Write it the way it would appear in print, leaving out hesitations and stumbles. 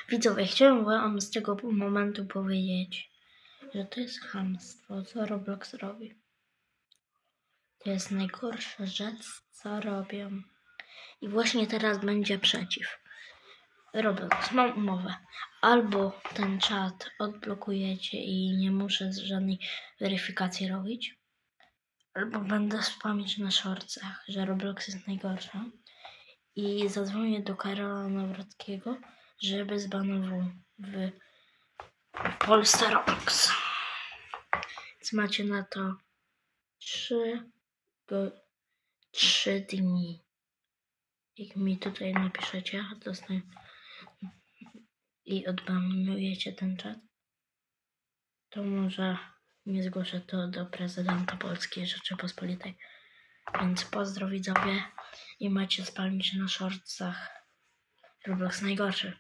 Widzowie, chciałem wam z tego momentu powiedzieć, że to jest chamstwo, co Roblox robi. To jest najgorsza rzecz, co robią. I właśnie teraz będzie przeciw. Roblox, mam umowę. Albo ten czat odblokujecie i nie muszę żadnej weryfikacji robić, albo będę spamić na shortsach, że Roblox jest najgorsza. I zadzwonię do Karola Nawrockiego, żeby zbanował w Polsce Roblox. Więc macie na to 3 dni. Jak mi tutaj napiszecie i odbanujecie ten czat, to może nie zgłoszę to do prezydenta Polskiej Rzeczypospolitej. Więc pozdro widzowie i macie spamić na shortsach. Roblox najgorszy.